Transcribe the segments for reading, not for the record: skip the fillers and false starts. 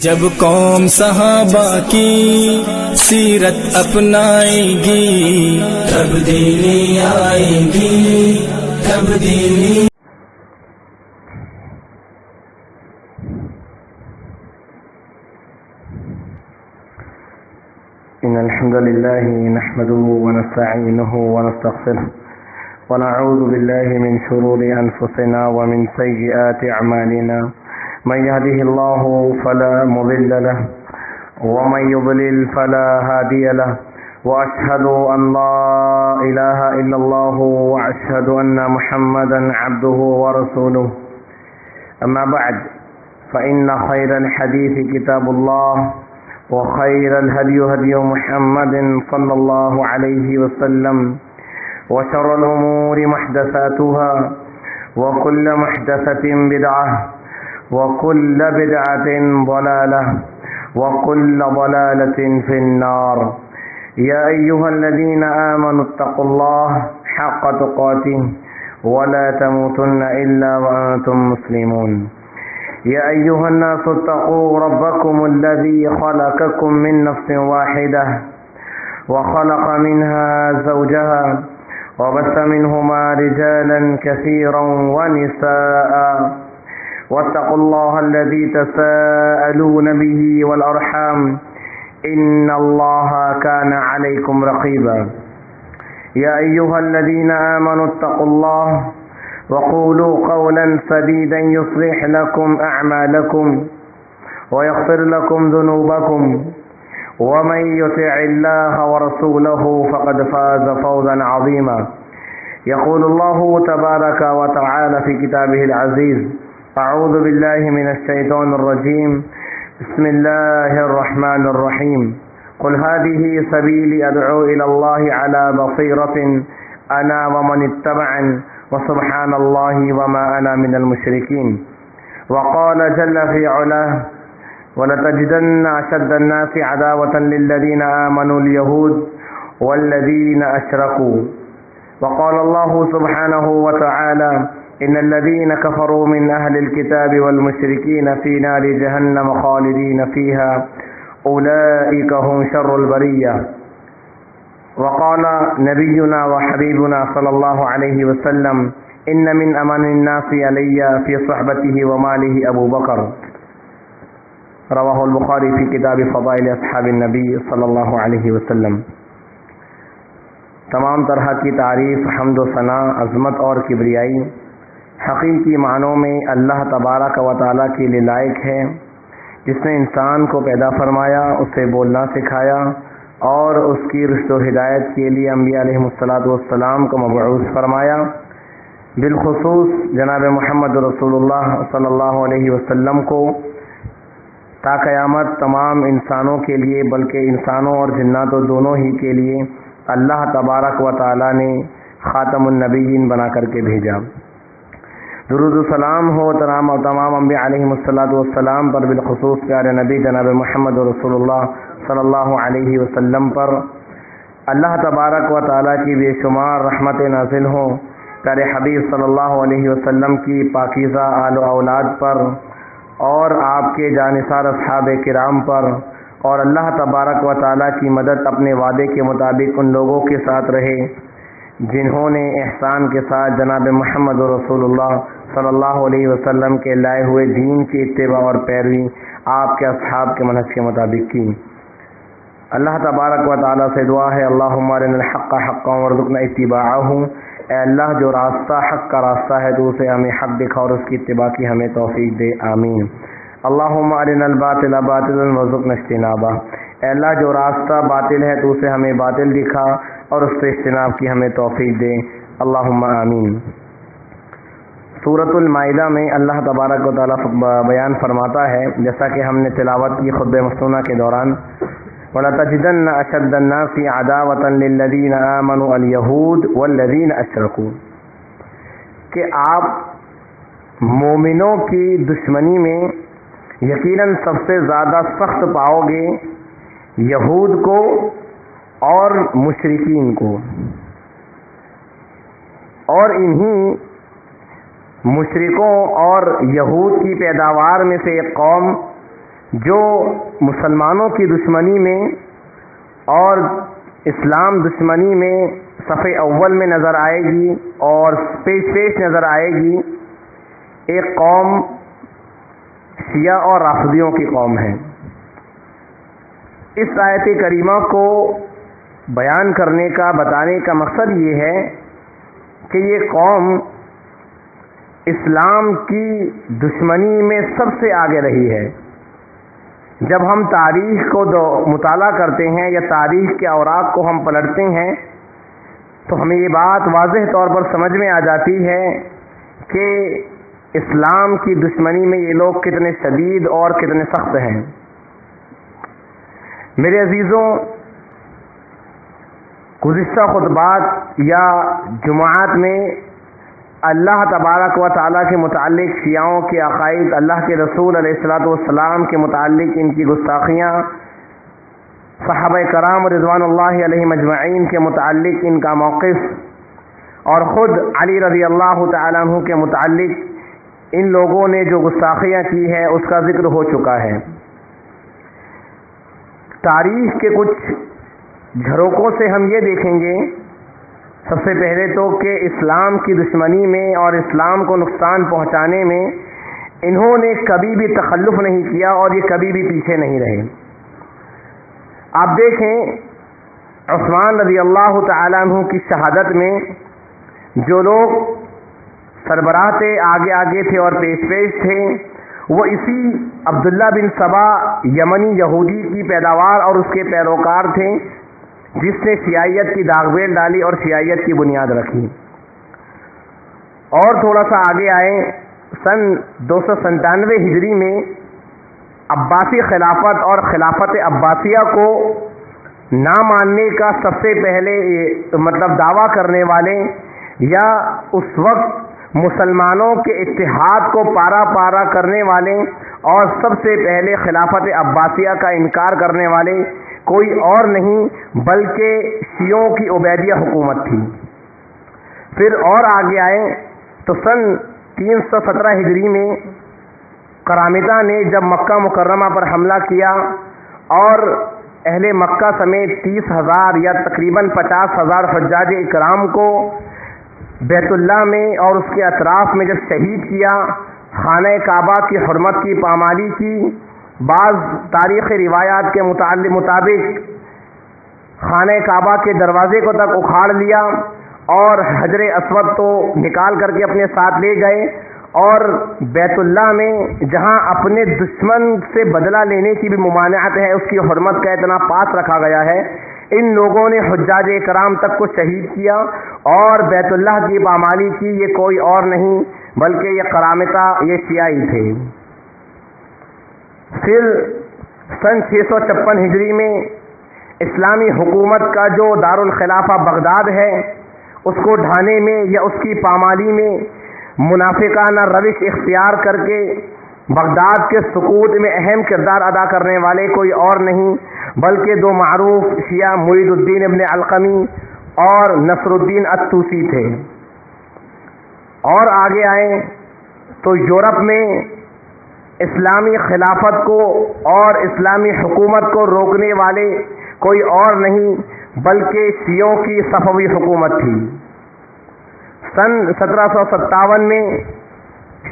جب قوم صحابہ کی سیرت اپنائے گی تبدیلی آئے گی تبدیلی. إن الحمد لله نحمده ونستعينه ونستغفره ونعوذ بالله من شرور أنفسنا ومن سيئات أعمالنا من يهده الله فلا مضل له ومن يضلل فلا هادي له وأشهد أن لا إله إلا الله وأشهد أن محمدا عبده ورسوله. أما بعد فإن خير الحديث كتاب الله وخير الهدي هدي محمد صلى الله عليه وسلم وشر الأمور محدثاتها وكل محدثة بدعة وكل بدعة ضلالة وكل ضلالة في النار. يا أيها الذين آمنوا اتقوا الله حق تقاته ولا تموتن إلا وأنتم مسلمون. يا أيها الناس اتقوا ربكم الذي خلقكم من نفس واحدة وخلق منها زوجها وبث منهما رجالا كثيرا ونساء واتقوا الله الذي تساءلون به والأرحام إن الله كان عليكم رقيبا. يا أيها الذين آمنوا اتقوا الله وقولوا قولا سديدا يصلح لكم أعمالكم ويغفر لكم ذنوبكم ومن يطع الله ورسوله فقد فاز فوزا عظيما. يقول الله تبارك وتعالى في كتابه العزيز: أعوذ بالله من الشيطان الرجيم بسم الله الرحمن الرحيم قل هذه سبيلي أدعو إلى الله على بصيرة أنا ومن اتبعني وسبحان الله وما أنا من المشركين. وقال جل في علاه: ولتجدن أشد الناس عداوة للذين آمنوا اليهود والذين أشركوا. وقال الله سبحانه وتعالى: إن الذين كفروا من أهل الكتاب والمشركين في نار جهنم خالدين فيها أولئك هم شر البرية. وقال نبينا وحبيبنا صلى الله عليه وسلم: إن من أمن الناس علي في صحبته وماله أبو بكر. رواہ البخاری فی کتاب فضائل اصحاب النبی صلی اللہ علیہ وسلم. تمام طرح کی تعریف، حمد و ثنا، عظمت اور کبریائی حقیقی معنوں میں اللہ تبارک و تعالیٰ کے لیے لائق ہے، جس نے انسان کو پیدا فرمایا، اسے بولنا سکھایا اور اس کی رشد و ہدایت کے لیے انبیاء علیہ الصلاۃ والسلام کو مبعوث فرمایا. بالخصوص جناب محمد رسول اللہ صلی اللہ علیہ وسلم کو تا قیامت تمام انسانوں کے لیے، بلکہ انسانوں اور جناتوں دونوں ہی کے لیے اللہ تبارک و تعالیٰ نے خاتم النبیین بنا کر کے بھیجا. درود و سلام ہو تمام انبیاء علیہ الصلاۃ والسلام پر، بالخصوص پیارے نبی جناب محمد رسول اللہ صلی اللہ علیہ وسلم پر. اللہ تبارک و تعالیٰ کی بے شمار رحمت نازل ہوں پیارے حبیب صلی اللہ علیہ وسلم کی پاکیزہ آل و اولاد پر اور آپ کے جانثار اصحاب کرام پر، اور اللہ تبارک و تعالیٰ کی مدد اپنے وعدے کے مطابق ان لوگوں کے ساتھ رہے جنہوں نے احسان کے ساتھ جناب محمد رسول اللہ صلی اللہ علیہ وسلم کے لائے ہوئے دین کی اتباع اور پیروی آپ کے اصحاب کے منہج کے مطابق کی. اللہ تبارک و تعالیٰ سے دعا ہے: اللہم ارنا الحق حقا وارزقنا اتباعہ. اے اللہ، جو راستہ حق کا راستہ ہے تو اسے ہمیں حق دکھا اور اس کی اتباع کی ہمیں توفیق دے. آمین. اللہم ارنا الباطل باطلا وارزقنا اجتنابہ. اے اللہ، جو راستہ باطل ہے تو اسے ہمیں باطل دکھا اور اس سے اجتناب کی ہمیں توفیق دے. اللہم آمین. سورۃ المائدہ میں اللہ تبارک و تعالیٰ بیان فرماتا ہے، جیسا کہ ہم نے تلاوت کی خطبہ مسنونہ کے دوران: وَلَتَجِدَنَّ أَشَدَّ النَّاسِ عَدَاوَةً لِلَّذِينَ آمَنُوا الْيَهُودُ وَالَّذِينَ أَشْرَكُوا، کہ آپ مومنوں کی دشمنی میں یقیناً سب سے زیادہ سخت پاؤ گے یہود کو اور مشرکین کو، اور انہی مشرکوں اور یہود کی پیداوار میں سے ایک قوم جو مسلمانوں کی دشمنی میں اور اسلام دشمنی میں صف اول میں نظر آئے گی اور پیش نظر آئے گی، ایک قوم شیعہ اور رافضیوں کی قوم ہے۔ اس آیت کریمہ کو بیان کرنے کا، بتانے کا مقصد یہ ہے کہ یہ قوم اسلام کی دشمنی میں سب سے آگے رہی ہے۔ جب ہم تاریخ کو مطالعہ کرتے ہیں یا تاریخ کے اوراق کو ہم پلٹتے ہیں تو ہمیں یہ بات واضح طور پر سمجھ میں آ جاتی ہے کہ اسلام کی دشمنی میں یہ لوگ کتنے شدید اور کتنے سخت ہیں۔ میرے عزیزوں، گزشتہ خطبات یا جمعات میں اللہ تبارک و تعالیٰ کے متعلق شیعوں کے عقائد، اللہ کے رسول علیہ الصلوۃ والسلام کے متعلق ان کی گستاخیاں، صحابہ کرام رضوان اللہ علیہم اجمعین کے متعلق ان کا موقف، اور خود علی رضی اللہ تعالیٰ عنہ کے متعلق ان لوگوں نے جو گستاخیاں کی ہے اس کا ذکر ہو چکا ہے۔ تاریخ کے کچھ جھروکوں سے ہم یہ دیکھیں گے، سب سے پہلے تو کہ اسلام کی دشمنی میں اور اسلام کو نقصان پہنچانے میں انہوں نے کبھی بھی تخلف نہیں کیا اور یہ کبھی بھی پیچھے نہیں رہے۔ آپ دیکھیں عثمان رضی اللہ تعالیٰ عنہ کی شہادت میں جو لوگ سربراہ تھے، آگے تھے اور پیش تھے، وہ اسی عبداللہ بن سبا یمنی یہودی کی پیداوار اور اس کے پیروکار تھے، جس نے شیعیت کی داغ بیل ڈالی اور شیعیت کی بنیاد رکھی۔ اور تھوڑا سا آگے آئے، سن 297 ہجری میں عباسی خلافت اور خلافت عباسیہ کو نہ ماننے کا سب سے پہلے دعویٰ کرنے والے یا اس وقت مسلمانوں کے اتحاد کو پارا کرنے والے اور سب سے پہلے خلافت عباسیہ کا انکار کرنے والے کوئی اور نہیں بلکہ شیعوں کی عبیدیہ حکومت تھی۔ پھر اور آگے آئے تو سن 317 ہجری میں قرامطہ نے جب مکہ مکرمہ پر حملہ کیا اور اہل مکہ سمیت 30,000 یا تقریباً 50,000 حجاج اکرام کو بیت اللہ میں اور اس کے اطراف میں جب شہید کیا، خانہ کعبہ کی حرمت کی پامالی کی، بعض تاریخ روایات کے مطابق خانہ کعبہ کے دروازے کو تک اکھاڑ لیا اور حجر اسود تو نکال کر کے اپنے ساتھ لے گئے، اور بیت اللہ میں جہاں اپنے دشمن سے بدلہ لینے کی بھی ممانعت ہے، اس کی حرمت کا اتنا پاس رکھا گیا ہے، ان لوگوں نے حجاج کرام تک کو شہید کیا اور بیت اللہ کی پامالی کی۔ یہ کوئی اور نہیں بلکہ یہ قرامطہ، یہ شیعی تھے۔ پھر سن 656 ہجری میں اسلامی حکومت کا جو دارالخلافہ بغداد ہے، اس کو ڈھانے میں یا اس کی پامالی میں منافقانہ روش اختیار کر کے بغداد کے سقوط میں اہم کردار ادا کرنے والے کوئی اور نہیں بلکہ دو معروف شیعہ مرید الدین ابن علقمی اور نصر الدین الطوسی تھے۔ اور آگے آئیں تو یورپ میں اسلامی خلافت کو اور اسلامی حکومت کو روکنے والے کوئی اور نہیں بلکہ شیعوں کی صفوی حکومت تھی۔ سن 1757 میں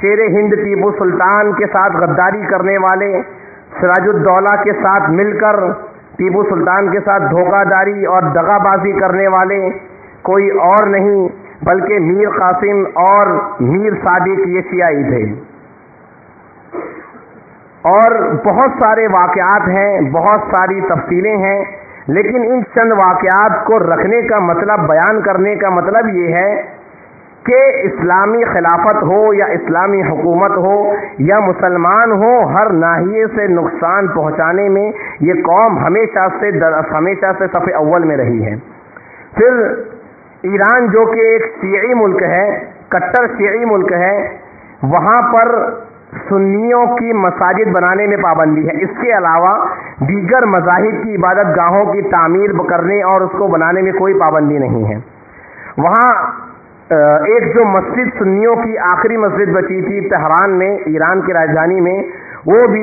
شیر ہند ٹیپو سلطان کے ساتھ غداری کرنے والے سراج الدولہ کے ساتھ مل کر ٹیپو سلطان کے ساتھ دھوکہ داری اور دغا بازی کرنے والے کوئی اور نہیں بلکہ میر قاسم اور میر صادق، یہ شیعی تھے۔ اور بہت سارے واقعات ہیں، بہت ساری تفصیلیں ہیں، لیکن ان چند واقعات کو رکھنے کا مطلب، بیان کرنے کا مطلب یہ ہے کہ اسلامی خلافت ہو یا اسلامی حکومت ہو یا مسلمان ہو، ہر ناحیے سے نقصان پہنچانے میں یہ قوم ہمیشہ سے صف اول میں رہی ہے۔ پھر ایران جو کہ ایک شیعی ملک ہے، کٹر شیعی ملک ہے، وہاں پر سنیوں کی مساجد بنانے میں پابندی ہے۔ اس کے علاوہ دیگر مذاہب کی عبادت گاہوں کی تعمیر کرنے اور اس کو بنانے میں کوئی پابندی نہیں ہے۔ وہاں ایک جو مسجد سنیوں کی آخری مسجد بچی تھی تہران میں، ایران کی راجدھانی میں، وہ بھی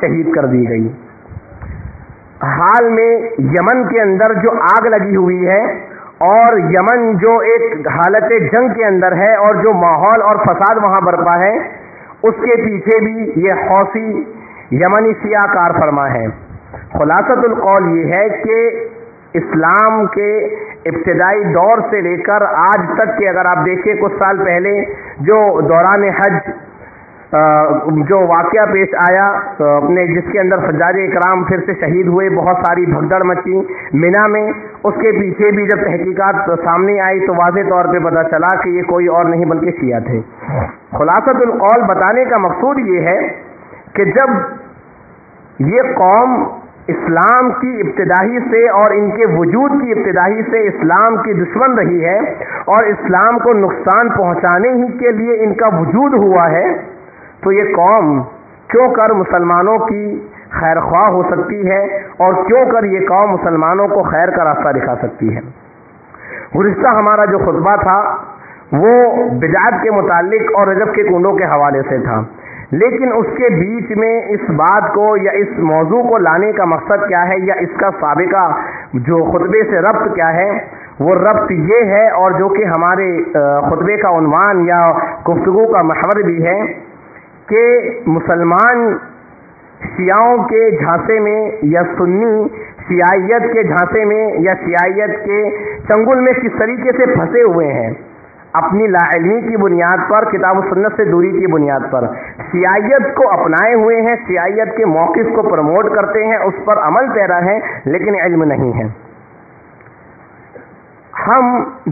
شہید کر دی گئی۔ حال میں یمن کے اندر جو آگ لگی ہوئی ہے اور یمن جو ایک حالت جنگ کے اندر ہے اور جو ماحول اور فساد وہاں برپا ہے، اس کے پیچھے بھی یہ حوثی یمنی شیعہ کار فرما ہے۔ خلاصۃ القول یہ ہے کہ اسلام کے ابتدائی دور سے لے کر آج تک کے اگر آپ دیکھیں کچھ سال پہلے جو دوران حج جو واقعہ پیش آیا اپنے جس کے اندر حجاج اکرام پھر سے شہید ہوئے، بہت ساری بھگدڑ مچی مینا میں، اس کے پیچھے بھی جب تحقیقات سامنے آئی تو واضح طور پہ پتہ چلا کہ یہ کوئی اور نہیں بلکہ شیعہ تھے۔ خلاصۃ القول بتانے کا مقصود یہ ہے کہ جب یہ قوم اسلام کی ابتدائی سے اور ان کے وجود کی ابتدائی سے اسلام کی دشمن رہی ہے اور اسلام کو نقصان پہنچانے ہی کے لیے ان کا وجود ہوا ہے، تو یہ قوم کیوں کر مسلمانوں کی خیر خواہ ہو سکتی ہے اور کیوں کر یہ قوم مسلمانوں کو خیر کا راستہ دکھا سکتی ہے۔ گزشتہ ہمارا جو خطبہ تھا وہ بدعت کے متعلق اور رجب کے کنڈوں کے حوالے سے تھا، لیکن اس کے بیچ میں اس بات کو یا اس موضوع کو لانے کا مقصد کیا ہے یا اس کا سابقہ جو خطبے سے ربط کیا ہے، وہ ربط یہ ہے اور جو کہ ہمارے خطبے کا عنوان یا گفتگو کا محور بھی ہے کہ مسلمان شیعوں کے جھانسے میں یا سنی شیعیت کے جھانسے میں یا شیعیت کے چنگل میں کس طریقے سے پھنسے ہوئے ہیں، اپنی لا علمی کی بنیاد پر، کتاب و سنت سے دوری کی بنیاد پر شیعیت کو اپنائے ہوئے ہیں، شیعیت کے موقف کو پروموٹ کرتے ہیں، اس پر عمل پیرا ہے، لیکن علم نہیں ہے۔ ہم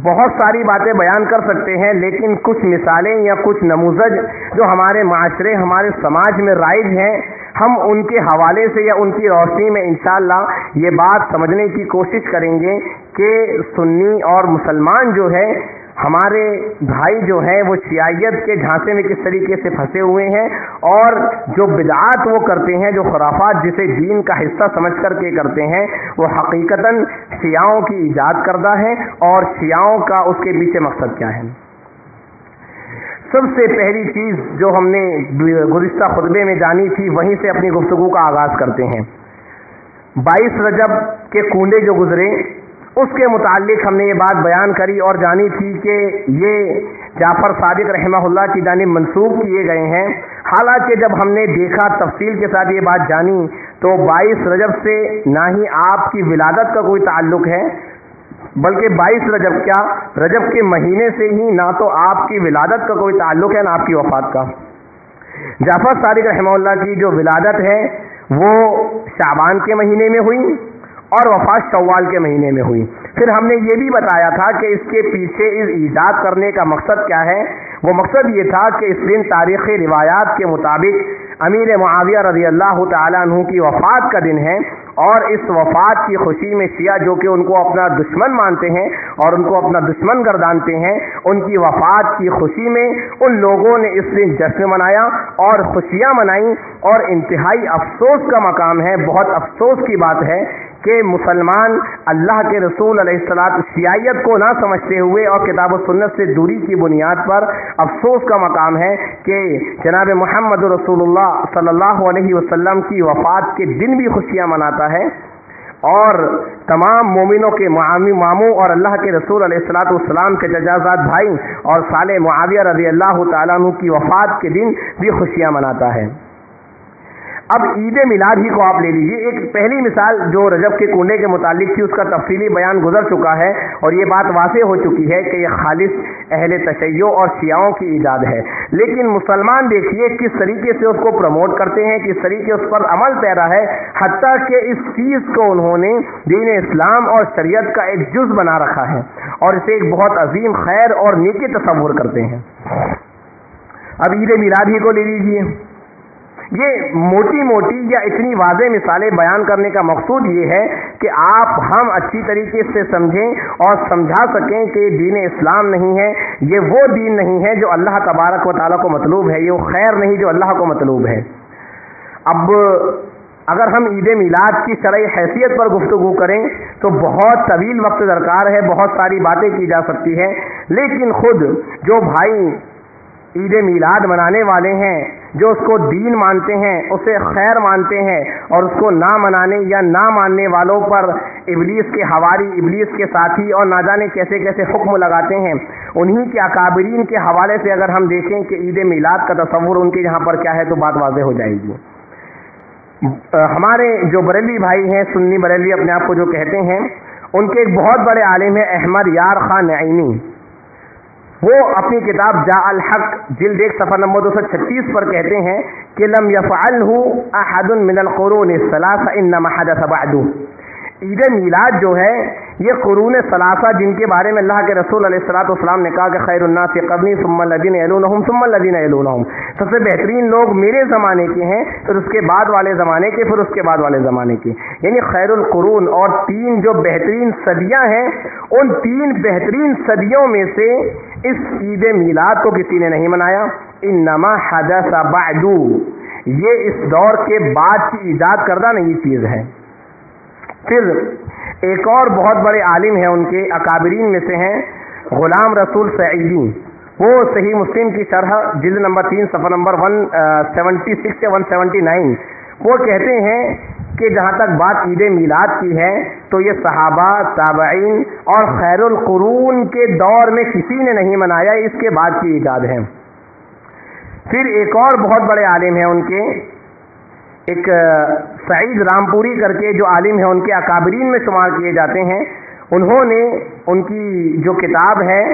بہت ساری باتیں بیان کر سکتے ہیں، لیکن کچھ مثالیں یا کچھ نموذج جو ہمارے معاشرے ہمارے سماج میں رائج ہیں، ہم ان کے حوالے سے یا ان کی روشنی میں انشاءاللہ یہ بات سمجھنے کی کوشش کریں گے کہ سنی اور مسلمان جو ہے ہمارے بھائی جو ہیں وہ شیعیت کے جھانسے میں کس طریقے سے پھنسے ہوئے ہیں اور جو بدعات وہ کرتے ہیں، جو خرافات جسے دین کا حصہ سمجھ کر کے کرتے ہیں، وہ حقیقتاً شیعوں کی ایجاد کردہ ہے اور شیعوں کا اس کے پیچھے مقصد کیا ہے۔ سب سے پہلی چیز جو ہم نے گزشتہ خطبے میں جانی تھی وہیں سے اپنی گفتگو کا آغاز کرتے ہیں۔ 22 رجب کے کنڈے جو گزرے اس کے متعلق ہم نے یہ بات بیان کری اور جانی تھی کہ یہ جعفر صادق رحمہ اللہ کی جانب منسوب کیے گئے ہیں، حالانکہ جب ہم نے دیکھا تفصیل کے ساتھ یہ بات جانی تو 22 رجب سے نہ ہی آپ کی ولادت کا کوئی تعلق ہے، بلکہ 22 رجب کیا رجب کے مہینے سے ہی نہ تو آپ کی ولادت کا کوئی تعلق ہے نہ آپ کی وفات کا۔ جعفر صادق رحمہ اللہ کی جو ولادت ہے وہ شعبان کے مہینے میں ہوئی اور وفات شوال کے مہینے میں ہوئی۔ پھر ہم نے یہ بھی بتایا تھا کہ اس کے پیچھے اس ایجاد کرنے کا مقصد کیا ہے، وہ مقصد یہ تھا کہ اس دن تاریخی روایات کے مطابق امیر معاویہ رضی اللہ تعالیٰ عنہ کی وفات کا دن ہے، اور اس وفات کی خوشی میں شیعہ جو کہ ان کو اپنا دشمن مانتے ہیں اور ان کو اپنا دشمن گردانتے ہیں، ان کی وفات کی خوشی میں ان لوگوں نے اس دن جشن منایا اور خوشیاں منائیں، اور انتہائی افسوس کا مقام ہے، بہت افسوس کی بات ہے کہ مسلمان اللہ کے رسول علیہ الصلوۃ شیعیت کو نہ سمجھتے ہوئے اور کتاب و سنت سے دوری کی بنیاد پر افسوس کا مقام ہے کہ جناب محمد رسول اللہ صلی اللہ علیہ وسلم کی وفات کے دن بھی خوشیاں مناتا ہے، اور تمام مومنوں کے ماموں اور اللہ کے رسول علیہ الصلوۃ والسلام کے ججازات بھائی اور صالح معاویہ رضی اللہ تعالیٰ عنہ کی وفات کے دن بھی خوشیاں مناتا ہے۔ اب عید میلاد ہی کو آپ لے لیجیے، ایک پہلی مثال جو رجب کے کنڈے کے متعلق تھی اس کا تفصیلی بیان گزر چکا ہے اور یہ بات واضح ہو چکی ہے کہ یہ خالص اہل تشیع اور شیعوں کی ایجاد ہے، لیکن مسلمان دیکھیے کس طریقے سے اس کو پروموٹ کرتے ہیں، کس طریقے اس پر عمل پیرا ہے، حتیٰ کہ اس چیز کو انہوں نے دین اسلام اور شریعت کا ایک جز بنا رکھا ہے اور اسے ایک بہت عظیم خیر اور نیکی تصور کرتے ہیں۔ اب عید میلاد ہی کو لے لیجیے، یہ موٹی موٹی یا اتنی واضح مثالیں بیان کرنے کا مقصود یہ ہے کہ آپ ہم اچھی طریقے سے سمجھیں اور سمجھا سکیں کہ یہ دین اسلام نہیں ہے، یہ وہ دین نہیں ہے جو اللہ تبارک و تعالیٰ کو مطلوب ہے، یہ وہ خیر نہیں جو اللہ کو مطلوب ہے۔ اب اگر ہم عید میلاد کی شرعی حیثیت پر گفتگو کریں تو بہت طویل وقت درکار ہے، بہت ساری باتیں کی جا سکتی ہیں، لیکن خود جو بھائی عید میلاد منانے والے ہیں، جو اس کو دین مانتے ہیں، اسے خیر مانتے ہیں، اور اس کو نہ منانے یا نہ ماننے والوں پر ابلیس کے حواری، ابلیس کے ساتھی اور نہ جانے کیسے کیسے حکم لگاتے ہیں، انہی کے اکابرین کے حوالے سے اگر ہم دیکھیں کہ عید میلاد کا تصور ان کے یہاں پر کیا ہے تو بات واضح ہو جائے گی۔ ہمارے جو بریلوی بھائی ہیں، سنی بریلوی اپنے آپ کو جو کہتے ہیں، ان کے ایک بہت بڑے عالم ہیں احمد یار خان نعیمی، وہ اپنی کتاب جاء الحق جلد 1 صفحہ نمبر 236 پر کہتے ہیں کہ لم یفعلہ احد من القرون الثلاث انما حدث بعد۔ عید میلاد جو ہے یہ قرون ثلاثہ جن کے بارے میں اللہ کے رسول علیہ الصلوۃ والسلام نے کہا کہ خیر الناس قرنی ثم الذین یلونہم ثم الذین یلونہم، سب سے بہترین لوگ میرے زمانے کے ہیں، پھر اس کے بعد والے زمانے کے، پھر اس کے بعد والے زمانے کے، یعنی خیر القرون اور 3 جو بہترین صدیاں ہیں، ان 3 بہترین صدیوں میں سے اس عید میلاد کو کسی نے نہیں منایا۔ انما حدث بعد، یہ اس دور کے بعد کی ایجاد کردہ نئی چیز ہے۔ پھر ایک اور بہت بڑے عالم ہیں، ان کے اکابرین میں سے ہیں غلام رسول سعیدی، وہ صحیح مسلم کی شرح جلد نمبر 3 صفحہ نمبر 176 سے 179، وہ کہتے ہیں کہ جہاں تک بات عید میلاد کی ہے تو یہ صحابہ، تابعین اور خیر القرون کے دور میں کسی نے نہیں منایا، اس کے بعد کی ایجاد ہے۔ پھر ایک اور بہت بڑے عالم ہیں ان کے، ایک سعید رامپوری کر کے جو عالم ہیں، ان کے اکابرین میں شمار کیے جاتے ہیں، انہوں نے ان کی جو کتاب ہے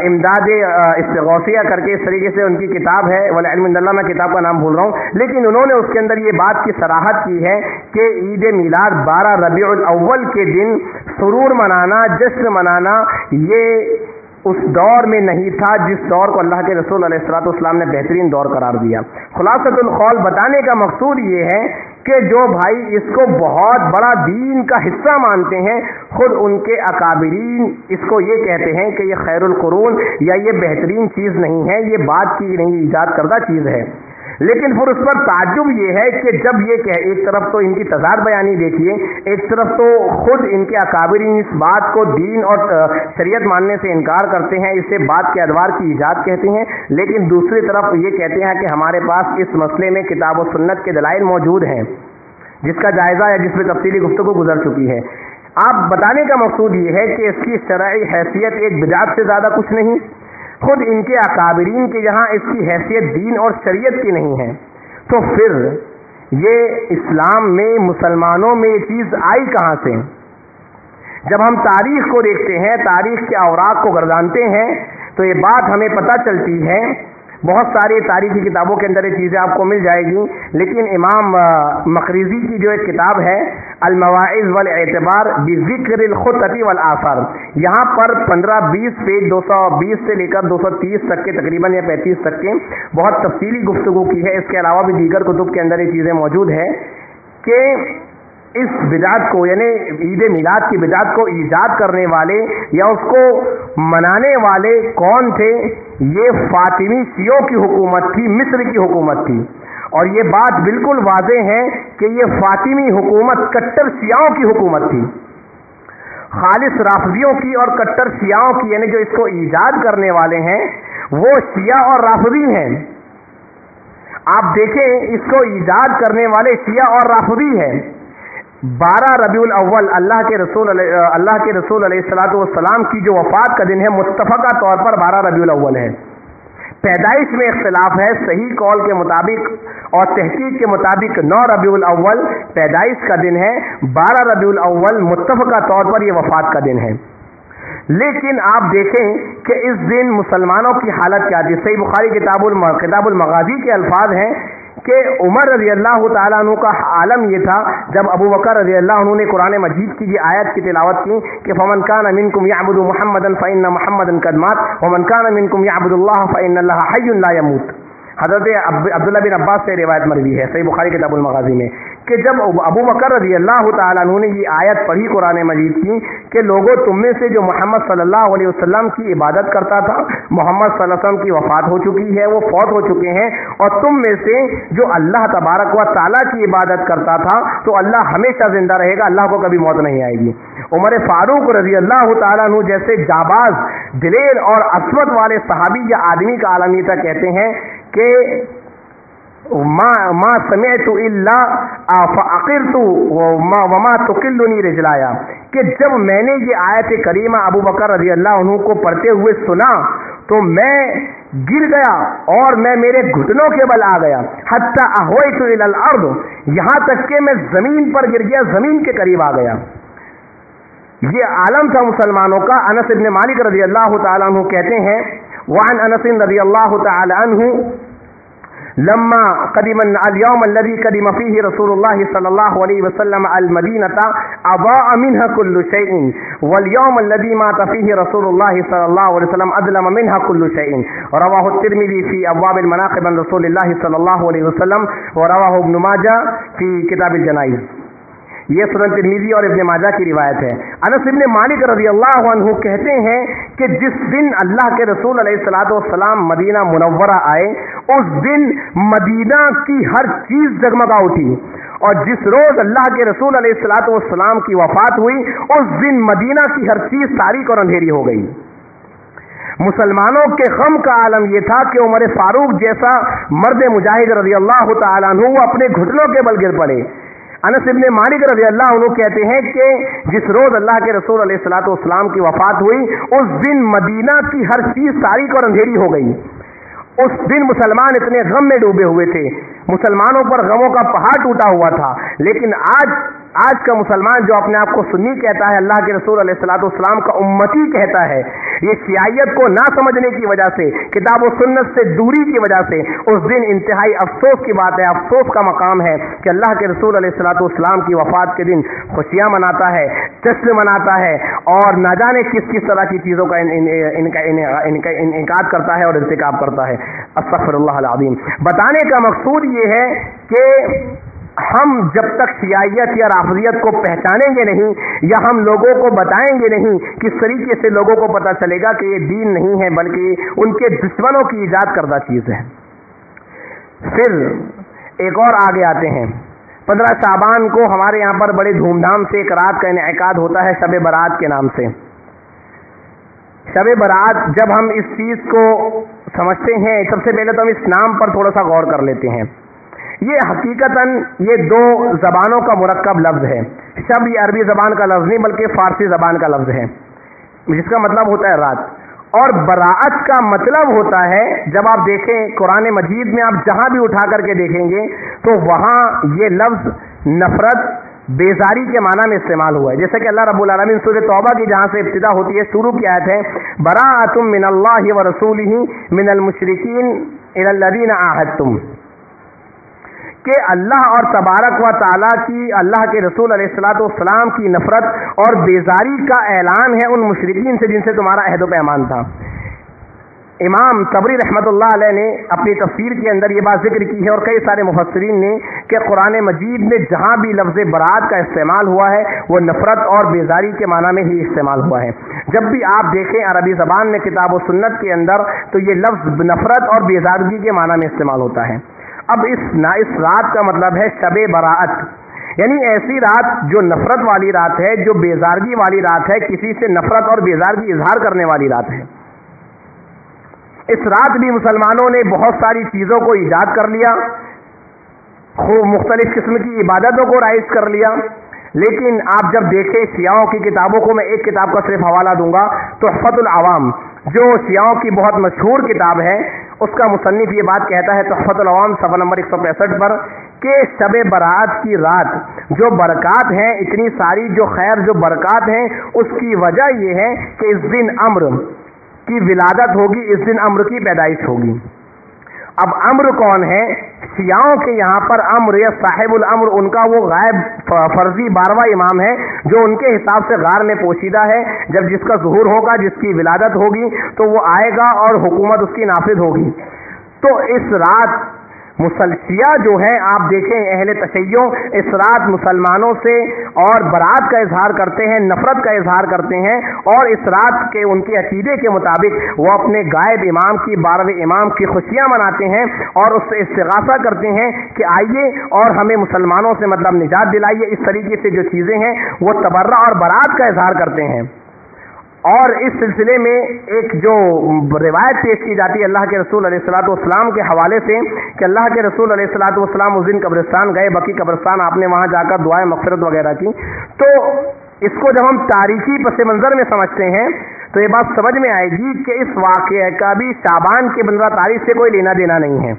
امداد استغاثیہ کر کے، اس طریقے سے ان کی کتاب ہے، والعلم عند اللہ، میں کتاب کا نام بھول رہا ہوں، لیکن انہوں نے اس کے اندر یہ بات کی صراحت کی ہے کہ عید میلاد 12 ربیع الاول کے دن سرور منانا، جشن منانا، یہ اس دور میں نہیں تھا جس دور کو اللہ کے رسول علیہ الصلوۃ والسلام نے بہترین دور قرار دیا۔ خلاصۃ القول بتانے کا مقصود یہ ہے کہ جو بھائی اس کو بہت بڑا دین کا حصہ مانتے ہیں، خود ان کے اکابرین اس کو یہ کہتے ہیں کہ یہ خیر القرون یا یہ بہترین چیز نہیں ہے، یہ بات کی نہیں ایجاد کردہ چیز ہے۔ لیکن پھر اس پر تعجب یہ ہے کہ جب یہ کہ ایک طرف تو ان کی تضاد بیانی دیکھیے، ایک طرف تو خود ان کے اکابرین اس بات کو دین اور شریعت ماننے سے انکار کرتے ہیں، اسے بات کے ادوار کی ایجاد کہتے ہیں، لیکن دوسری طرف یہ کہتے ہیں کہ ہمارے پاس اس مسئلے میں کتاب و سنت کے دلائل موجود ہیں، جس کا جائزہ یا جس پہ تفصیلی گفتگو گزر چکی ہے۔ آپ بتانے کا مقصود یہ ہے کہ اس کی شرعی حیثیت ایک بدعت سے زیادہ کچھ نہیں، خود ان کے اکابرین کے یہاں اس کی حیثیت دین اور شریعت کی نہیں ہے، تو پھر یہ اسلام میں، مسلمانوں میں یہ چیز آئی کہاں سے؟ جب ہم تاریخ کو دیکھتے ہیں، تاریخ کے اوراق کو گردانتے ہیں، تو یہ بات ہمیں پتہ چلتی ہے۔ بہت ساری تاریخی کتابوں کے اندر یہ چیزیں آپ کو مل جائے گی، لیکن امام مقریزی کی جو ایک کتاب ہے المواعظ والاعتبار بذکر الخطط والآثار، یہاں پر 15-20 پیج 220 سے لے کر 230 تک کے تقریباً یا 35 تک کے بہت تفصیلی گفتگو کی ہے۔ اس کے علاوہ بھی دیگر کتب کے اندر یہ چیزیں موجود ہیں کہ اس بدعت کو، یعنی عید میلاد کی بدعت کو ایجاد کرنے والے یا اس کو منانے والے کون تھے؟ یہ فاطمی شیعوں کی حکومت تھی، مصر کی حکومت تھی، اور یہ بات بالکل واضح ہے کہ یہ فاطمی حکومت کٹر شیعوں کی حکومت تھی، خالص رافضیوں کی اور کٹر شیعوں کی، یعنی جو اس کو ایجاد کرنے والے ہیں وہ شیعہ اور رافضی ہیں۔ آپ دیکھیں اس کو ایجاد کرنے والے شیعہ اور رافضی ہیں۔ 12 ربیع الاول اللہ کے رسول علیہ الصلوۃ والسلام کی جو وفات کا دن ہے، متفقہ طور پر 12 ربیع الاول ہے۔ پیدائش میں اختلاف ہے، صحیح قول کے مطابق اور تحقیق کے مطابق 9 ربیع الاول پیدائش کا دن ہے، 12 ربیع الاول متفقہ طور پر یہ وفات کا دن ہے۔ لیکن آپ دیکھیں کہ اس دن مسلمانوں کی حالت کیا تھی۔ صحیح بخاری کتاب المغازی کے الفاظ ہیں کہ عمر رضی اللہ تعالیٰ عنہ کا عالم یہ تھا جب ابو بکر رضی اللہ عنہ نے قرآن مجید کی یہ آیت کی تلاوت کی کہ فمن کان منکم یعبد محمدا فإن محمدا قد مات ومن کان منکم یعبد اللہ فإن اللہ حی لا یموت۔ حضرت عبداللہ بن عباس سے روایت مروی ہے صحیح بخاری کتاب المغازی میں کہ جب ابو بکر رضی اللہ تعالیٰ عنہ نے یہ آیت پڑھی قرآن مجید کی کہ لوگوں تم میں سے جو محمد صلی اللہ علیہ وسلم کی عبادت کرتا تھا محمد صلی اللہ علیہ وسلم کی وفات ہو چکی ہے، وہ فوت ہو چکے ہیں، اور تم میں سے جو اللہ تبارک و تعالیٰ کی عبادت کرتا تھا تو اللہ ہمیشہ زندہ رہے گا، اللہ کو کبھی موت نہیں آئے گی۔ عمر فاروق رضی اللہ تعالیٰ عنہ جیسے جاباز دلیر اور عصمت والے صحابی یا آدمی کا عالمیہ کہتے ہیں کہ ما سمعت الا فاقرت وما تقلنی رجلایا، کہ جب میں نے یہ آیت کریمہ ابو بکر رضی اللہ عنہ کو پڑھتے ہوئے سنا تو میں گر گیا اور میں میرے گھٹنوں کے بل آ گیا، حتی اہویت الی الارض، یہاں تک کہ میں زمین پر گر گیا، زمین کے قریب آ گیا۔ یہ عالم تھا مسلمانوں کا۔ انس بن مالک رضی اللہ تعالیٰ عنہ کہتے ہیں وعن انس رضی اللہ تعالیٰ عنہ لما قدم اليوم الذي قدم فيه رسول الله صلى الله عليه وسلم المدينة أضاء منها كل شيء واليوم الذي مات فيه رسول الله صلى الله عليه وسلم أظلم منها كل شيء، رواه الترمذي في أبواب المناقب عن رسول الله صلى الله عليه وسلم، ورواه ابن ماجہ في کتاب الجنائز۔ یہ سنن ترمذی اور ابن ماجہ کی روایت ہے۔ انس بن مالک رضی اللہ عنہ کہتے ہیں کہ جس دن اللہ کے رسول علیہ الصلوۃ والسلام مدینہ منورہ آئے اس دن مدینہ کی ہر چیز جگمگا اٹھی، اور جس روز اللہ کے رسول علیہ الصلوۃ والسلام کی وفات ہوئی اس دن مدینہ کی ہر چیز تاریک اور اندھیری ہو گئی۔ مسلمانوں کے غم کا عالم یہ تھا کہ عمر فاروق جیسا مرد مجاہد رضی اللہ تعالیٰ عنہ وہ اپنے گھٹنوں کے بل گر پڑے۔ انس بن مالک رضی اللہ عنہ کہتے ہیں کہ جس روز اللہ کے رسول علیہ الصلوۃ والسلام کی وفات ہوئی اس دن مدینہ کی ہر چیز تاریک اور اندھیری ہو گئی۔ اس دن مسلمان اتنے غم میں ڈوبے ہوئے تھے، مسلمانوں پر غموں کا پہاڑ ٹوٹا ہوا تھا، لیکن آج کا مسلمان جو اپنے آپ کو سنی کہتا ہے، اللہ کے رسول علیہ الصلوۃ والسلام کا امتی کہتا ہے، یہ شیعیت کو نہ سمجھنے کی وجہ سے، کتاب و سنت سے دوری کی وجہ سے اس دن انتہائی افسوس کی بات ہے، افسوس کا مقام ہے کہ اللہ کے رسول علیہ الصلوۃ والسلام کی وفات کے دن خوشیاں مناتا ہے، جشن مناتا ہے، اور نہ جانے کس کس طرح کی چیزوں کا انعقاد کرتا ہے اور ارتکاب کرتا ہے۔ استغفر اللہ العظیم۔ بتانے کا مقصود یہ ہے کہ ہم جب تک شیعیت یا رافضیت کو پہچانیں گے نہیں یا ہم لوگوں کو بتائیں گے نہیں، کس طریقے سے لوگوں کو پتہ چلے گا کہ یہ دین نہیں ہے بلکہ ان کے دشمنوں کی ایجاد کردہ چیز ہے۔ پھر ایک اور آگے آتے ہیں، 15 شعبان کو ہمارے یہاں پر بڑے دھوم دھام سے ایک رات کا انعقاد ہوتا ہے شب برات کے نام سے۔ شب برات جب ہم اس چیز کو سمجھتے ہیں، سب سے پہلے تو ہم اس نام پر تھوڑا سا غور کر لیتے ہیں۔ یہ حقیقتاً یہ دو زبانوں کا مرکب لفظ ہے۔ شب یہ عربی زبان کا لفظ نہیں بلکہ فارسی زبان کا لفظ ہے، جس کا مطلب ہوتا ہے رات، اور براعت کا مطلب ہوتا ہے، جب آپ دیکھیں قرآن مجید میں آپ جہاں بھی اٹھا کر کے دیکھیں گے تو وہاں یہ لفظ نفرت، بیزاری کے معنی میں استعمال ہوا ہے، جیسے کہ اللہ رب العالمین سورہ توبہ کی جہاں سے ابتدا ہوتی ہے شروع کی آیت ہے براءۃ من اللہ ورسولہ من المشرکین الی الذین عاہدتم، کہ اللہ اور تبارک و تعالیٰ کی، اللہ کے رسول علیہ الصلوۃ والسلام کی نفرت اور بیزاری کا اعلان ہے ان مشرکین سے جن سے تمہارا عہد و پیمان تھا۔ امام طبری رحمۃ اللہ علیہ نے اپنی تفسیر کے اندر یہ بات ذکر کی ہے اور کئی سارے مفسرین نے کہ قرآن مجید میں جہاں بھی لفظ برات کا استعمال ہوا ہے وہ نفرت اور بیزاری کے معنی میں ہی استعمال ہوا ہے۔ جب بھی آپ دیکھیں عربی زبان میں کتاب و سنت کے اندر تو یہ لفظ نفرت اور بیزارگی کے معنی میں استعمال ہوتا ہے۔ اب اس رات کا مطلب ہے شب براعت، یعنی ایسی رات جو نفرت والی رات ہے، جو بیزارگی والی رات ہے، کسی سے نفرت اور بیزارگی اظہار کرنے والی رات ہے۔ اس رات بھی مسلمانوں نے بہت ساری چیزوں کو ایجاد کر لیا، خوب مختلف قسم کی عبادتوں کو رائج کر لیا، لیکن آپ جب دیکھیں شیعوں کی کتابوں کو، میں ایک کتاب کا صرف حوالہ دوں گا، تحفۃ العوام، جو شیعوں کی بہت مشہور کتاب ہے، اس کا مصنف یہ بات کہتا ہے تحفۃ العوام صفحہ نمبر 165 پر کہ شب برات کی رات جو برکات ہیں، اتنی ساری جو خیر جو برکات ہیں، اس کی وجہ یہ ہے کہ اس دن امر کی ولادت ہوگی، اس دن امر کی پیدائش ہوگی۔ اب امر کون ہے؟ شیعوں کے یہاں پر امر یا صاحب الامر ان کا وہ غائب فرضی 12واں امام ہے جو ان کے حساب سے غار میں پوشیدہ ہے، جب جس کا ظہور ہوگا، جس کی ولادت ہوگی تو وہ آئے گا اور حکومت اس کی نافذ ہوگی۔ تو اس رات مسلسیہ جو ہے آپ دیکھیں اہل تشیع اس رات مسلمانوں سے اور برات کا اظہار کرتے ہیں، نفرت کا اظہار کرتے ہیں، اور اس رات کے ان کے عقیدے کے مطابق وہ اپنے غائب امام کی 12ویں امام کی خوشیاں مناتے ہیں اور اس سے استغاثہ کرتے ہیں کہ آئیے اور ہمیں مسلمانوں سے مطلب نجات دلائیے۔ اس طریقے سے جو چیزیں ہیں وہ تبرع اور برات کا اظہار کرتے ہیں۔ اور اس سلسلے میں ایک جو روایت پیش کی جاتی ہے اللہ کے رسول علیہ الصلوۃ والسلام کے حوالے سے کہ اللہ کے رسول علیہ الصلوۃ والسلام اس دن قبرستان گئے، بقی قبرستان، آپ نے وہاں جا کر دعائیں مغفرت وغیرہ کی۔ تو اس کو جب ہم تاریخی پس منظر میں سمجھتے ہیں تو یہ بات سمجھ میں آئے گی کہ اس واقعے کا بھی شعبان کی 15 تاریخ سے کوئی لینا دینا نہیں ہے۔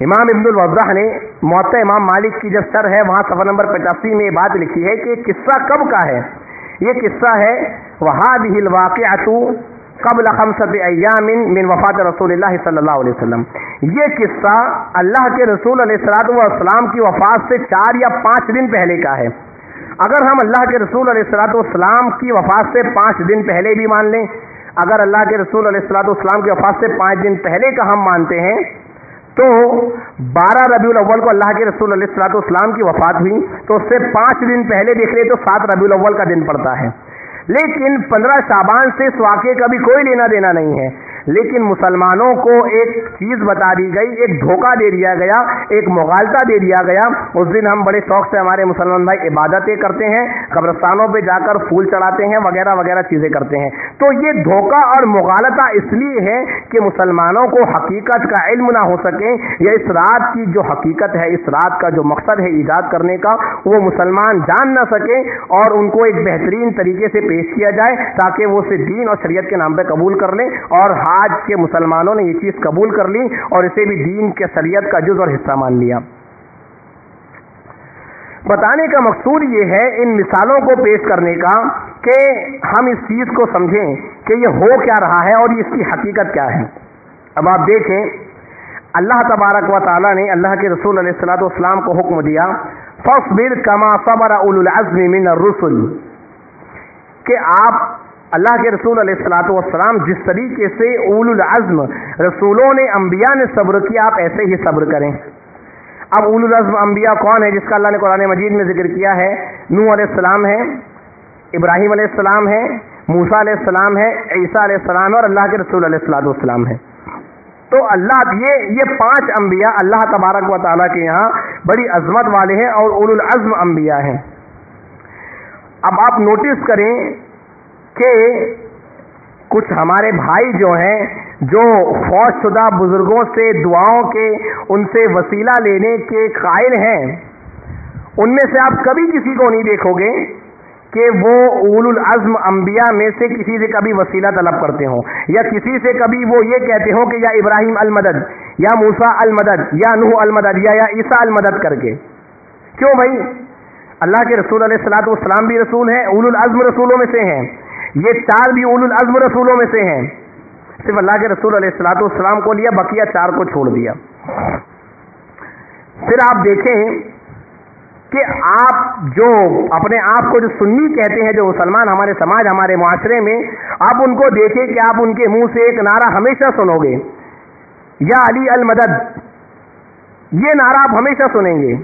امام ابن الوضاح نے موطا امام مالک کی جب سر ہے وہاں صفحہ نمبر 85 میں یہ بات لکھی ہے کہ قصہ کب کا ہے۔ یہ قصہ ہے وَهَذِهِ الْوَاقِعَةُ قبل 5 ایام من وفات رسول اللہ صلی اللہ علیہ وسلم۔ یہ قصہ اللہ کے رسول علیہ الصلوۃ والسلام کی وفات سے 4 یا 5 دن پہلے کا ہے۔ اگر ہم اللہ کے رسول علیہ الصلوۃ والسلام کی وفات سے 5 دن پہلے بھی مان لیں، اگر اللہ کے رسول علیہ الصلوۃ والسلام کی وفات سے 5 دن پہلے کا ہم مانتے ہیں تو 12 ربیع الاول کو اللہ کے رسول علیہ الصلوۃ والسلام کی وفات ہوئی، تو اس سے 5 دن پہلے دیکھ لیں تو 7 ربیع الاول کا دن پڑتا ہے۔ لیکن 15 شعبان سے اس واقعے کا بھی کوئی لینا دینا نہیں ہے، لیکن مسلمانوں کو ایک چیز بتا دی گئی، ایک دھوکہ دے دیا گیا، ایک مغالطہ دے دیا گیا۔ اس دن ہم بڑے شوق سے ہمارے مسلمان بھائی عبادتیں کرتے ہیں، قبرستانوں پہ جا کر پھول چڑھاتے ہیں، وغیرہ وغیرہ چیزیں کرتے ہیں۔ تو یہ دھوکہ اور مغالطہ اس لیے ہے کہ مسلمانوں کو حقیقت کا علم نہ ہو سکے، یا اس رات کی جو حقیقت ہے، اس رات کا جو مقصد ہے ایجاد کرنے کا، وہ مسلمان جان نہ سکے اور ان کو ایک بہترین طریقے سے پیش کیا جائے تاکہ وہ اسے دین اور شریعت کے نام پہ قبول کر لیں۔ اور آج کے مسلمانوں نے یہ چیز قبول کر لی اور اسے بھی دین کے شریعت کا جز اور حصہ مان لیا۔ بتانے کا مقصود یہ ہے ان مثالوں کو پیش کرنے کا کہ ہم اس چیز کو سمجھیں کہ یہ ہو کیا رہا ہے اور اس کی حقیقت کیا ہے۔ اب آپ دیکھیں اللہ تبارک و تعالی نے اللہ کے رسول علیہ الصلوۃ والسلام کو حکم دیا فاصبر کما صبر اولو العزم من الرسل، کہ آپ اللہ کے رسول علیہ الصلوۃ والسلام جس طریقے سے اولو العزم رسولوں نے انبیاء نے صبر کیا آپ ایسے ہی صبر کریں۔ اب اولو العزم انبیاء کون ہے جس کا اللہ نے قرآن مجید میں ذکر کیا ہے؟ نوح علیہ السلام ہے، ابراہیم علیہ السلام ہے، موسیٰ علیہ السلام ہے، عیسیٰ علیہ السلام ہے، اور اللہ کے رسول علیہ الصلوۃ والسلام ہے۔ تو اللہ یہ 5 انبیاء اللہ تبارک و تعالیٰ کے یہاں بڑی عظمت والے ہیں اور اولو العزم انبیاء ہیں۔ اب آپ نوٹس کریں کہ کچھ ہمارے بھائی جو ہیں جو فوت شدہ بزرگوں سے دعاؤں کے ان سے وسیلہ لینے کے قائل ہیں، ان میں سے آپ کبھی کسی کو نہیں دیکھو گے کہ وہ اولو العزم انبیاء میں سے کسی سے کبھی وسیلہ طلب کرتے ہوں، یا کسی سے کبھی وہ یہ کہتے ہوں کہ یا ابراہیم المدد، یا موسیٰ المدد، یا نوح المدد، یا عیسیٰ المدد کر کے۔ کیوں بھائی؟ اللہ کے رسول علیہ الصلوۃ والسلام بھی رسول ہیں، اولو العزم رسولوں میں سے ہیں، یہ 4 بھی اولو العزم رسولوں میں سے ہیں۔ صرف اللہ کے رسول علیہ الصلوۃ والسلام کو لیا، بقیہ 4 کو چھوڑ دیا۔ پھر آپ دیکھیں کہ آپ جو اپنے آپ کو جو سنی کہتے ہیں، جو مسلمان ہمارے سماج ہمارے معاشرے میں، آپ ان کو دیکھیں کہ آپ ان کے منہ سے ایک نعرہ ہمیشہ سنو گے، یا علی المدد، یہ نعرہ آپ ہمیشہ سنیں گے۔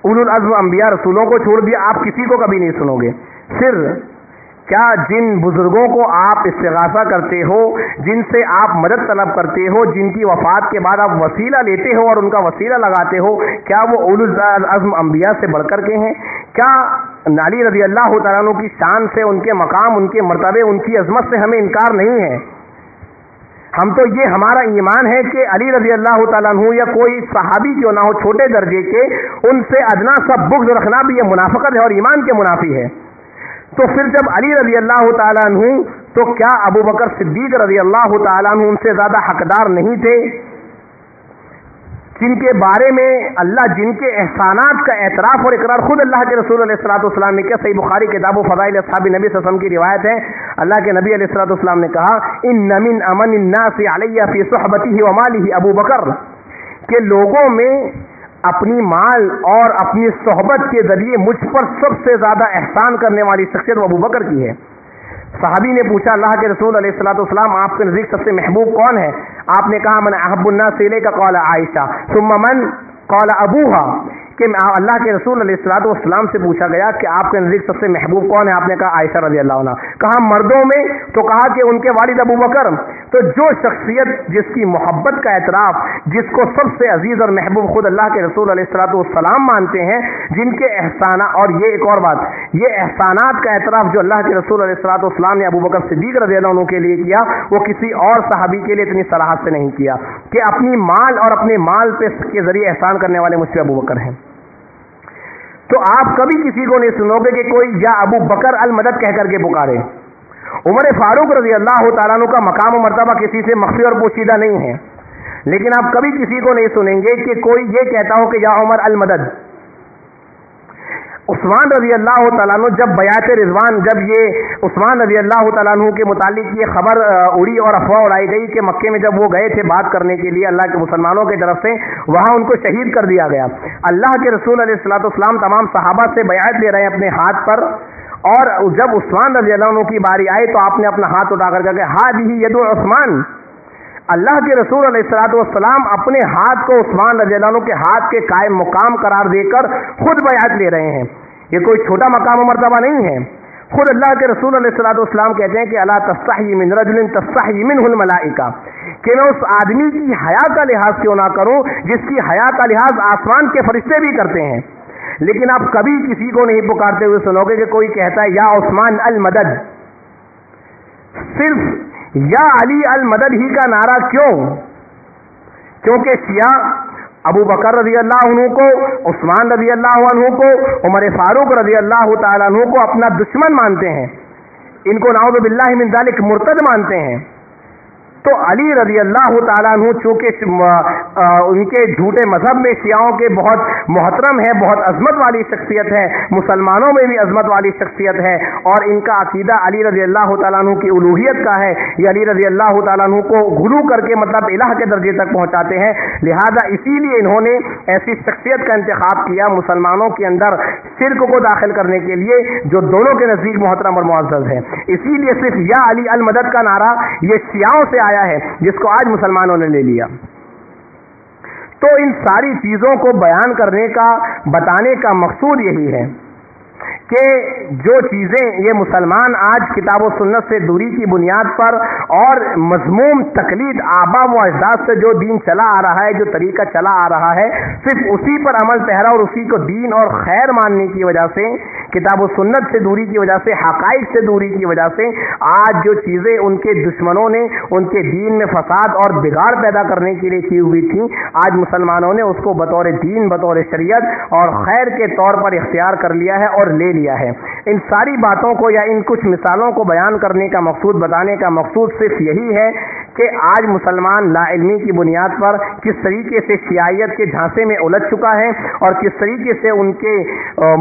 اولو العزم انبیاء رسولوں کو چھوڑ دیا، آپ کسی کو کبھی نہیں سنو گے۔ پھر کیا جن بزرگوں کو آپ استغاثہ کرتے ہو، جن سے آپ مدد طلب کرتے ہو، جن کی وفات کے بعد آپ وسیلہ لیتے ہو اور ان کا وسیلہ لگاتے ہو، کیا وہ اولو العزم انبیاء سے بڑھ کر کے ہیں؟ کیا علی رضی اللہ تعالیٰ عنہ کی شان سے، ان کے مقام، ان کے مرتبے، ان کی عظمت سے ہمیں انکار نہیں ہے؟ ہم تو یہ ہمارا ایمان ہے کہ علی رضی اللہ تعالیٰ عنہ یا کوئی صحابی کیوں نہ ہو چھوٹے درجے کے، ان سے ادنا سا بغض رکھنا بھی یہ منافقت ہے اور ایمان کے منافی ہے۔ تو پھر جب علی رضی اللہ تعالیٰ عنہ، تو کیا ابو بکر صدیق رضی اللہ تعالیٰ عنہ ان سے زیادہ حقدار نہیں تھے؟ جن کے بارے میں اللہ جن کے احسانات کا اعتراف اور اقرار خود اللہ کے رسول علیہ الصلوۃ والسلام نے کیا؟ صحیح بخاری کتاب و فضائل اصحاب نبی صلی اللہ علیہ وسلم کی روایت ہے، اللہ کے نبی علیہ الصلوۃ والسلام نے کہا ان من امن الناس علی فی صحبته و ماله ابو بکر، کہ لوگوں میں اپنی مال اور اپنی صحبت کے ذریعے مجھ پر سب سے زیادہ احسان کرنے والی شخصیت ابو بکر کی ہے۔ صحابی نے پوچھا اللہ کے رسول علیہ الصلوۃ والسلام آپ کے نزدیک سب سے محبوب کون ہے؟ آپ نے کہا من احب الناس الیک قال عائشہ ثم من قال ابوہا، کہ اللہ کے رسول علیہ الصلوۃ والسلام سے پوچھا گیا کہ آپ کے نزدیک سب سے محبوب کون ہے؟ آپ نے کہا عائشہ رضی اللہ عنہ۔ کہا مردوں میں؟ تو کہا کہ ان کے والد ابو بکر۔ تو جو شخصیت جس کی محبت کا اعتراف، جس کو سب سے عزیز اور محبوب خود اللہ کے رسول علیہ الصلوۃ والسلام مانتے ہیں، جن کے احسانات، اور یہ ایک اور بات، یہ احسانات کا اعتراف جو اللہ کے رسول علیہ الصلوۃ والسلام نے ابو بکر صدیق رضی اللہ عنہ کے لیے کیا، وہ کسی اور صحابی کے لیے اتنی صراحت سے نہیں کیا، کہ اپنی مال اور اپنے مال کے ذریعے احسان کرنے والے مجھ سے ابو بکر ہیں۔ تو آپ کبھی کسی کو نہیں سنو گے کہ کوئی یا ابو بکر المدد کہہ کر کے پکارے۔ عمر فاروق رضی اللہ تعالیٰ عنہ کا مقام و مرتبہ کسی سے مخفی اور پوشیدہ نہیں ہے، لیکن آپ کبھی کسی کو نہیں سنیں گے کہ کوئی یہ کہتا ہو کہ یا عمر المدد۔ عثمان رضی اللہ تعالیٰ عنہ جب بیعت رضوان، جب یہ عثمان رضی اللہ تعالیٰ عنہ کے متعلق یہ خبر اڑی اور افواہ اڑائی گئی کہ مکے میں جب وہ گئے تھے بات کرنے کے لیے اللہ کے مسلمانوں کی طرف سے، وہاں ان کو شہید کر دیا گیا۔ اللہ کے رسول علیہ الصلوۃ والسلام تمام صحابہ سے بیعت لے رہے ہیں اپنے ہاتھ پر، اور جب عثمان رضی اللہ عنہ کی باری آئی تو آپ نے اپنا ہاتھ اٹھا کر کہا ہذہ ید عثمان۔ اللہ کے رسول علیہ الصلوۃ والسلام اپنے ہاتھ کو عثمان رضی اللہ عنہ کے ہاتھ کے قائم مقام قرار دے کر خود بیعت لے رہے ہیں۔ یہ کوئی چھوٹا مقام و مرتبہ نہیں ہے۔ خود اللہ کے رسول علیہ الصلوۃ والسلام کہتے ہیں کہ الا تستحی من رجل تستحی منہ الملائکہ، کہ میں اس آدمی کی حیا کا لحاظ کیوں نہ کروں جس کی حیا کا لحاظ آسمان کے فرشتے بھی کرتے ہیں۔ لیکن آپ کبھی کسی کو نہیں پکارتے ہوئے سنو گے کہ کوئی کہتا ہے یا عثمان المدد۔ صرف یا علی المدد ہی کا نعرہ کیوں؟ کیونکہ شیعہ ابو بکر رضی اللہ عنہ کو، عثمان رضی اللہ عنہ کو، عمر فاروق رضی اللہ تعالیٰ عنہ کو اپنا دشمن مانتے ہیں، ان کو نعوذ باللہ من ذالک مرتد مانتے ہیں۔ تو علی رضی اللہ تعالیٰ عنہ چونکہ ان کے جھوٹے مذہب میں شیعوں کے بہت محترم ہے، بہت عظمت والی شخصیت ہے، مسلمانوں میں بھی عظمت والی شخصیت ہے، اور ان کا عقیدہ علی رضی اللہ تعالیٰ عنہ کی الوہیت کا ہے، یہ علی رضی اللہ تعالیٰ عنہ کو غلو کر کے مطلب الہ کے درجے تک پہنچاتے ہیں۔ لہذا اسی لیے انہوں نے ایسی شخصیت کا انتخاب کیا مسلمانوں کے اندر شرک کو داخل کرنے کے لیے، جو دونوں کے نزدیک محترم اور معزز ہے۔ اسی لیے صرف یا علی المدد کا نعرہ یہ شیعوں سے آیا ہے، جس کو آج مسلمانوں نے لے لیا۔ تو ان ساری چیزوں کو بیان کرنے کا، بتانے کا مقصود یہی ہے کہ جو چیزیں یہ مسلمان آج کتاب و سنت سے دوری کی بنیاد پر اور مذموم تقلید آبا و اجداد سے جو دین چلا آ رہا ہے، جو طریقہ چلا آ رہا ہے، صرف اسی پر عمل پیرا اور اسی کو دین اور خیر ماننے کی وجہ سے، کتاب و سنت سے دوری کی وجہ سے، حقائق سے دوری کی وجہ سے آج جو چیزیں ان کے دشمنوں نے ان کے دین میں فساد اور بگاڑ پیدا کرنے کے لیے کی ہوئی تھیں، آج مسلمانوں نے اس کو بطور دین، بطور شریعت اور خیر کے طور پر اختیار کر لیا ہے اور لے لیا ہے۔ ان ساری باتوں کو یا ان کچھ مثالوں کو بیان کرنے کا مقصود، بتانے کا مقصود صرف یہی ہے کہ آج مسلمان لا علمی کی بنیاد پر کس طریقے سے شیعیت کے جھانسے میں الجھ چکا ہے، اور کس طریقے سے ان کے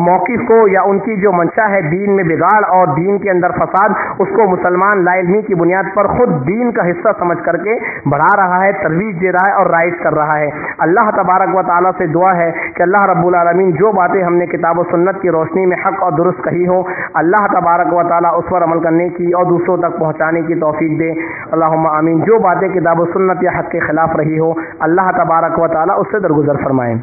موقف کو یا ان کی جو منشا ہے دین میں بگاڑ اور دین کے اندر فساد، اس کو مسلمان لا علمی کی بنیاد پر خود دین کا حصہ سمجھ کر کے بڑھا رہا ہے، ترویج دے رہا ہے اور رائج کر رہا ہے۔ اللہ تبارک و تعالیٰ سے دعا ہے کہ اللہ رب العالمین جو باتیں ہم نے کتاب و سنت کی روشنی میں حق اور درست کہی ہو، اللہ تبارک و تعالیٰ اس پر عمل کرنے کی اور دوسروں تک پہنچانے کی توفیق دے۔ اللہم آمین۔ جو باتیں کتاب و سنت یا حق کے خلاف رہی ہو، اللہ تبارک و تعالیٰ اس سے درگزر فرمائیں۔